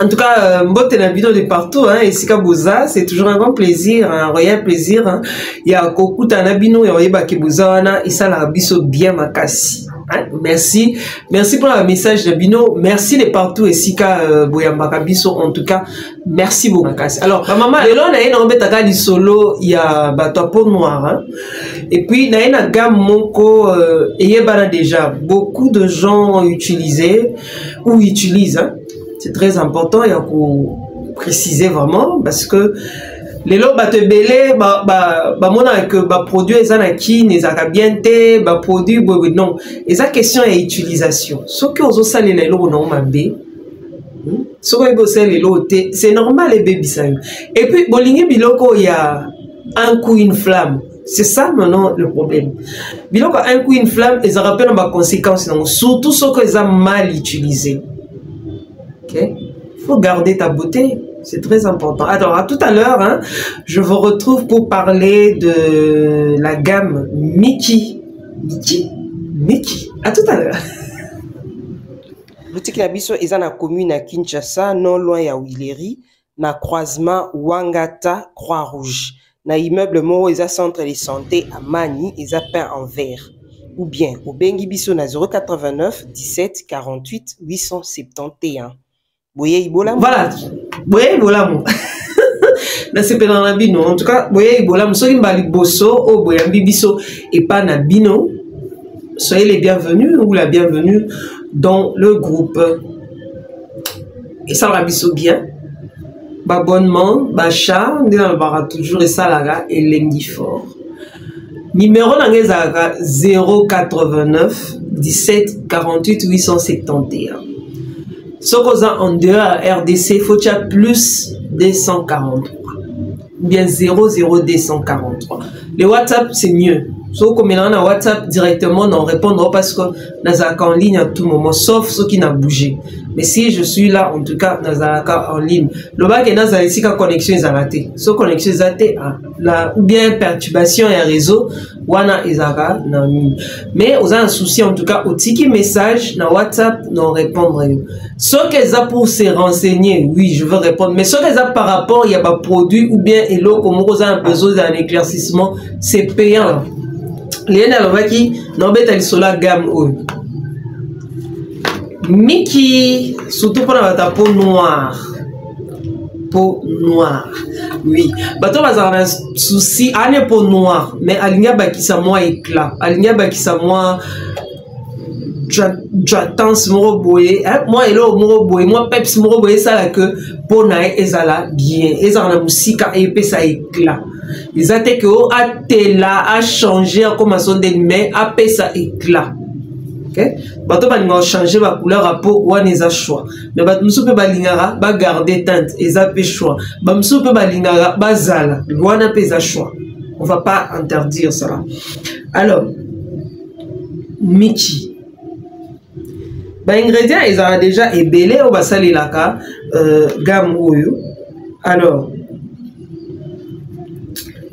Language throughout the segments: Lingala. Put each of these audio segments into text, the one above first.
En tout cas, mbote na bino de partout, hein, et Sika Boza, c'est toujours un grand plaisir, un réel plaisir, hein. Il y a Kokuta na bino, ya oyeba ke Boza wana, isa la biso bien makasi. Hein? Merci. Merci pour le message de bino. Merci de partout, et Sika Boyambaka biso, en tout cas, merci beaucoup. Alors, ma maman, le long na yena obetaka di solo, il y a bato peau noire, hein. Et puis, na yena gamme moko, eyebana déjà, beaucoup de gens ont utilisé, ou utilisent, hein. C'est très important, il y a pour préciser vraiment, parce que les lots te belé, mona que produit les anaki, les akabiente, produit, non, et ça question est utilisation. Ce que vous savez les lots non mabé, ce que vous savez les lots, c'est normal les bébés ça. Et puis bolingi biloko il y a un coup une flamme. C'est ça maintenant le problème. Biloko un coup une flamme, ils rappellent ma conséquence, surtout ce que ils ont mal utilisé. Il faut garder ta beauté, c'est très important. Alors, à tout à l'heure, hein, je vous retrouve pour parler de la gamme Mickey. Mickey. À tout à l'heure. Boutique Nabiso est dans la commune à Kinshasa, non loin ya Willery, na croisement Wangata Croix-Rouge. Na immeuble Moro, ils centre de santé à Mani, ils peint en vert. Ou bien, au Bengi Biso na 089 17 48 871. Voilà, boye ibola na sepela na bino. En tout cas, boye ibola soki mbali boso o boya bibiso et pas na bino. Soyez les bienvenus ou la bienvenue dans le groupe. Et ça va biso bien. Abonnement, bachat, on est toujours et ça là et l'engi fort. Numéro d'angezaka 089 17 48 871. Ce qu'on a en dehors à RDC, il faut qu'il y ait plus 243. Ou bien 00243. Le WhatsApp, c'est mieux. Sauf que maintenant, on a WhatsApp directement, on répondra parce que nous sommes en ligne à tout moment, sauf ceux qui n'ont bougé. Mais si je suis là, en tout cas, nous sommes en ligne. Le bas que nous avons ici, la connexion est ratée. Cette connexion est ratée, ou bien perturbation et réseau, ou bien ils ont mais on a un souci, en tout cas, au tiki message, dans WhatsApp, nous répondre. Ce qu'ils ont pour se renseigner, oui, je veux répondre. Mais ce qu'ils ont par rapport, il y a des produits, ou bien, et l'eau, comme on a besoin d'un éclaircissement, c'est payant. Les gens qui n'ont pas la gamme Mickey, surtout pour la peau noire. Peau noire. Oui. Bato bazar un souci, ane peau noire, mais alinia baki sa moi éclat. Alinia baki sa moi j'attends moro boye. Moi elo moro boye, moi peps moro boye ça là que peau nae ezala bien. Ezala musika et ça éclat. Ils ont dit que Atela a changé en commençant de mais a fait ça éclat. Ok? Bato va changer la couleur à peau ou a choix. Mais bato musu pe balingara ba garder teinte et ça fait choix. Ba musu pe balingara ba zala. Ou a pe choix. On va pas interdire cela. Alors, Mickey. Ba ingrédients ils ont déjà ébélé au basali laka gamme oyo. Alors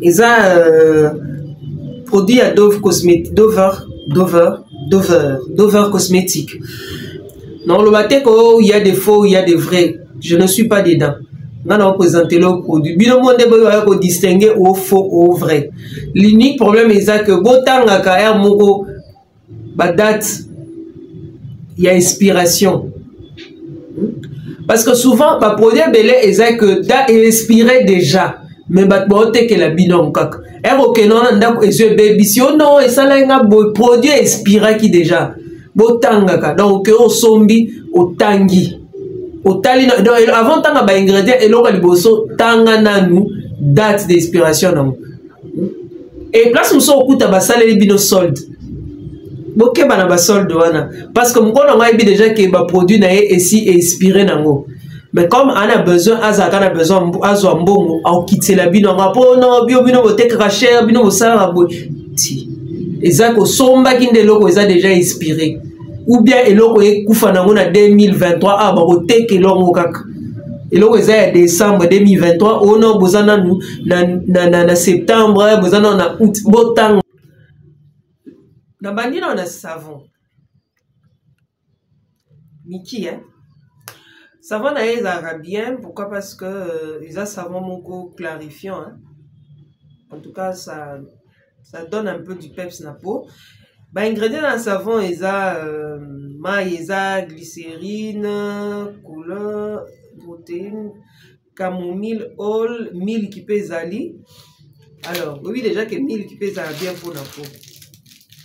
ils ont produit à Dove cosmétique, Dover cosmétique. Non, le matin il y a des faux, il y a des vrais. Je ne suis pas dedans. On a présenté le produit. Bien monde peut distinguer au faux au vrai. L'unique problème est que botanga ka moko ba date il y a inspiration. Parce que souvent ba produit belé est que date est inspiré déjà. Mais batbote que la bidon kak ok non ndako ezwe baby si non et ça là nga produit expira qui déjà botanga ka donc o sombi o tangi o tali donc avant tanga ba ingrédients et loka liboso tanga nanu date d'expiration non et place muso okuta ba saleli bino solde boke bana ba solde wana parce que mkono ngai bi déjà que ba produit na et si expiré nango. Mais comme on a besoin, Azaka a besoin, Azwambongo, à quitter la bino, non, bino, voter cracher, bino, vous savez, et ça, que somba qui est logo, ils ont déjà inspiré. Ou bien, et logo, et Koufanango, en 2023, ah, bah, voter que l'on kak. Et logo, ils ont décembre 2023, oh non, vous en avez, septembre, vous en avez, août, botang. Dans Bandi, on a savon. Mickey, hein? savon na ezaka bien. Pourquoi? Parce que ils ont savon moko clarifiant, hein? En tout cas ça donne un peu du peps na peau. Bah ingrédients dans le savon maïs, glycérine, couleur, protéines, camomille, oil, mille qui pèse ali. Alors oui déjà que mille qui pèse bien pour la peau.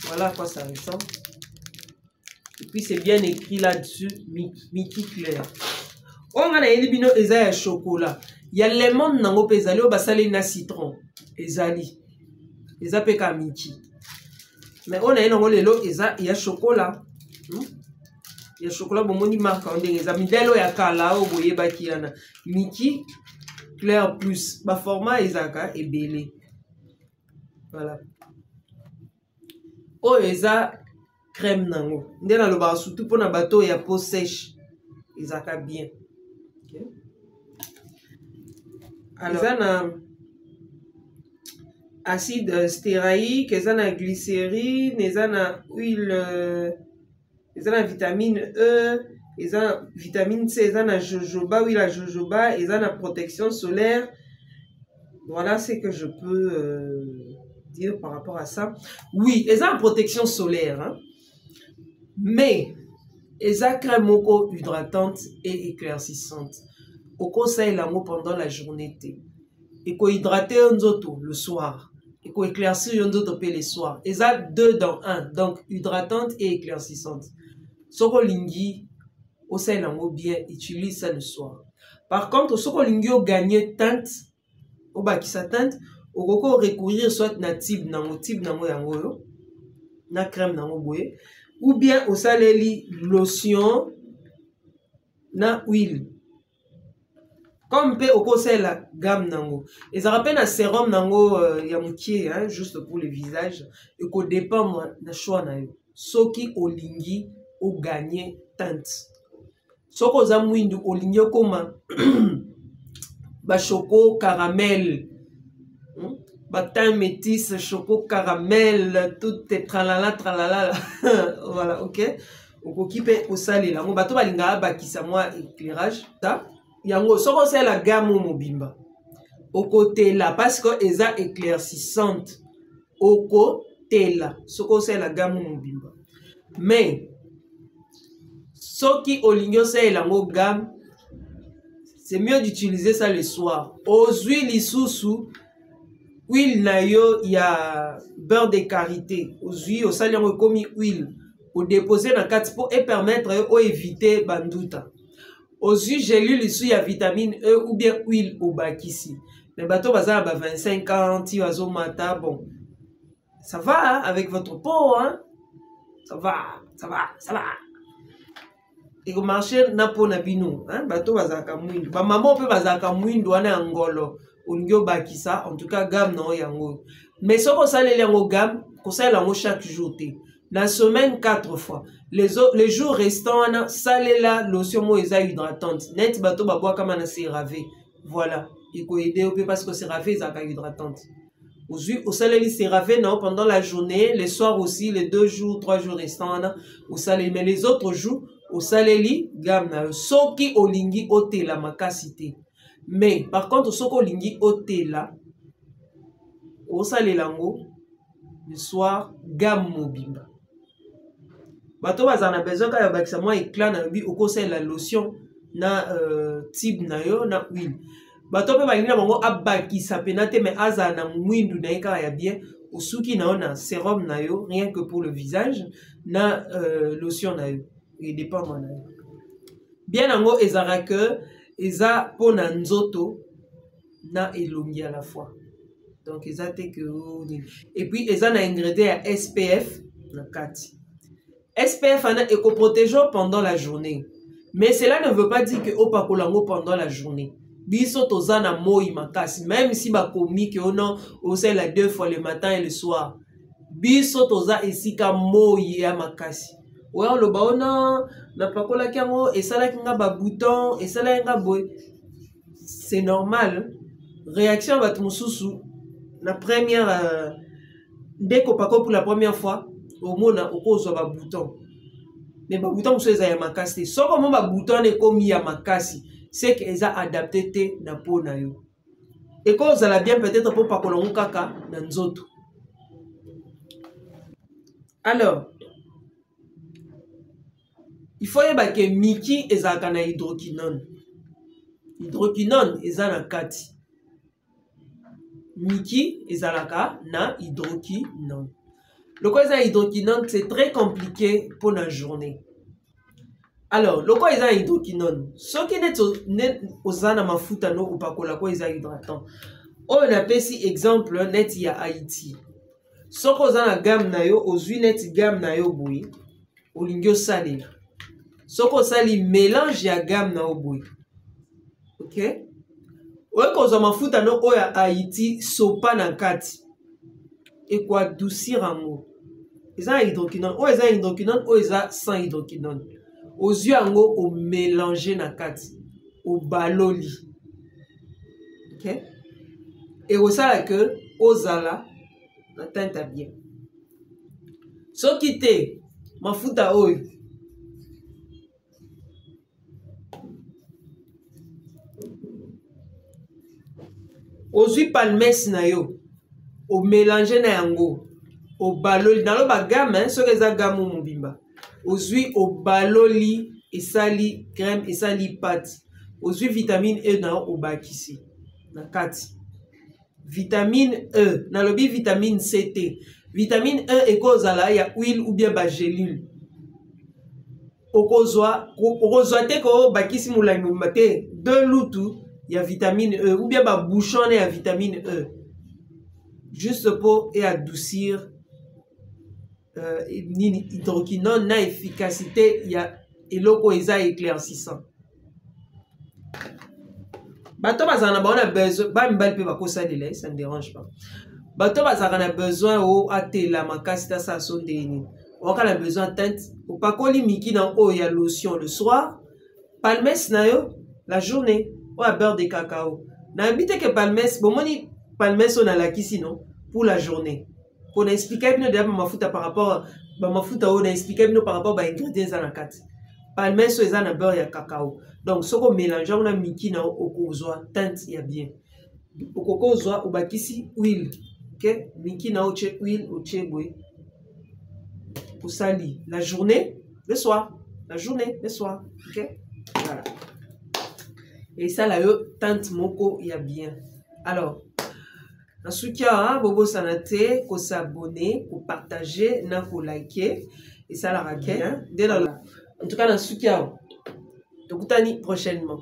Voilà à quoi ça ressemble. Et puis c'est bien écrit là-dessus, Miki clair. On a les bino ezali chocolat. Il y a les lemon nango pezali au basali na citron. Ezali. Ezape ka Miki. Mais on a nango lelo il y a chocolat. Il y a chocolat bon moni marque on dit ezali modèle ya kala o boye baki yana. Miki clair plus ba format ezaka ebele. Voilà. Oh eza crème nango. Ndena lo ba surtout pour na bateau ya peau sèche. Ezaka bien. Okay. Alors, ils ont acide stéraïque, ils ont glycérine, ils ont huile, ils ont vitamine E, ils ont vitamine C, ils ont jojoba, huile à jojoba, ils ont protection solaire. Voilà ce que je peux dire par rapport à ça. Oui, ils ont protection solaire, hein? Mais ils ont crème hydratante et éclaircissante. Au conseil l'amour pendant la journée. Et qu'on hydrater un autre le soir. Et qu'on éclaircir un autre le soir. Et ça, 2 dans 1. Donc, hydratante et éclaircissante. Soko lingi, au sein l'amour bien, utilise ça le soir. Par contre, soko lingi au gagner teinte, au bas qui sa teinte, au coco recourir soit na type nango yango, na crème nango boye, ou bien au saleli lotion, na huile. Comme peut au conseil la gamme nango. Et ça rappelle un sérum nango yamukie, hein, juste pour le visage. Et qu'on dépend de choix na yo. Soki olingi ou gagner teinte. Soko za mwindu olingi koma ba choco caramel. Ba teint métis choco caramel tout est tralala. Voilà, OK. On kipe au salé là. Mon bateau balinga ba kisa moi éclairage ta. Yango soko c'est la gamme mobimba au côté là parce que eza éclaircissante au côté là soko c'est la gamme mobimba mais soki olingo c'est la gamme c'est mieux d'utiliser ça le soir aux huiles sous huile na yo il y a beurre de karité aux huiles au sali yango comme huile au déposer dans 4 pour et permettre au éviter banduta. Aux huiles gélules, il y a vitamine E ou bien huile au bakisi. Les bateaux basés à 25 ans, tiwazo mata, bon. Ça va hein, avec votre peau, hein? Ça va. Et au marché, na po na bino, hein? Bateau basé à kamouindo. Ba maman peut basé à kamouindo, on est angolo. On y bakisa, en tout cas, gamme non yango. Mais ce qu'on sait les yango gamme, qu'on sait l'ango chaque jour. La semaine 4 fois. Les jours restants, salé la lotion moïsa hydratante. Net bateau babois comme un CRAV. Voilà. Il faut aider parce que CRAV est hydratante. Au salé CRAV non pendant la journée, les soirs aussi, les 2 jours, 3 jours restants, au salé. Mais les autres jours, au salé li gamme soki olingi ote la makasité. Mais par contre, soki olingi ote la au salé lango le soir gamme mobimba. Bato bazana besoin ka bakisa moi éclat na bi au conseil la lotion na type na yo na huile. Bato pe balinga bango abakisa penate mais azana mwindu na eka ya bien usuki na ona sérum na yo rien que pour le visage na lotion na yo et dépend na yo. Bien nango ezara que eza pona nzoto na elongi à la fois. Donc ezate que et puis eza na ingrédient ya SPF na kati. SPF est éco-protégeant pendant la journée. Mais cela ne veut pas dire que opakolango pendant la journée. Biso tozana moi makasi. Même si ba komi que on sait la 2 fois le matin et le soir. Biso toza esika moi ya makasi. Ouais on le baona na pakola kiango et ça là kinga ba bouton et ça là nga boy. C'est normal. Réaction va tumususu la première dès qu'on pako pour la première fois. Au mona au cause de bouton. mais ba bouton mosusu eza ya makasi te. Soko mo ba bouton ekomi ya makasi, c'est que eza adapté te na peau na yo. Et quand vous allez bien peut-être pour pakola ngo kaka na nzoto. Alors, il faut yeba que Miki ezalaka na hydroquinone. Hydroquinone eza na kati. Miki ezalaka na hydroquinone. Le quoi eza hydroquinone, c'est très compliqué pour la journée. Alors, le quoi eza hydroquinone, ce qui net ozana mafuta no upakola quoi eza hydratant. On appelle si exemple net ya Haïti. Ce qu'on a na gamme na yo, ozui net gamme na yo boui, olingyo salir. Ce qu'on sali mélange ya gamme na yo boui. Ok? Oye koza mafuta no oya Haïti sopa na kati. Et quoi doucir en mot. Eza hydroquinone, o eza hydroquinone, o eza sans hydroquinone. Ozui ango o mélanger na kati, o baloli. Ok? Et au ça que ozala na teinte bien. So kite mafuta oyo ozui palmesse na yo, o mélanger na yango, o baloli dans le bagame, so que za gamu mubimba. Ozui o baloli esali crème esali pâte. Ozui vitamine E na o bakisi na kati. Vitamine E, na lobi vitamine CT. Vitamine E ekozala ya huile ou bien ba gélule. Okozwa te ko bakisi mulangi mate de lutu ya vitamine E ou bien ba bouchon ya vitamine E. Juste pour adoucir hydroquinone na efficacité ya eloko eza éclaircissant. Bato bazana ba on a besoin ba mbali pe bakosa lele, ça ne dérange pas. Bato bazana besoin o atela makasi ta sa sondeni. On a besoin teinte ou pas koli miki na o ya lotion le soir, palmesse na yo la journée, ou à beurre de cacao. Na habite que palmesse, bon moni palmesse on a la kisi non pour la journée. Pour expliquer bien de mafuta par rapport ba mafuta on a expliqué bien par rapport ba ingrédients dans la carte. Palmesse eza na beurre ya cacao. Donc ce qu'on mélange on a miki na okozwa teinte ya bien. Okozwa obakisi huile. OK? Miki na oche huile oche boy. Pour sali la journée, le soir. La journée, le soir. OK? Voilà. Et ça là yo teinte moko ya bien. Alors Nasukia, bobo sanate, ko s'abonner, ko partager, na ko liker. Et ça la raquette. En tout cas, Nasukia, tokutani prochainement.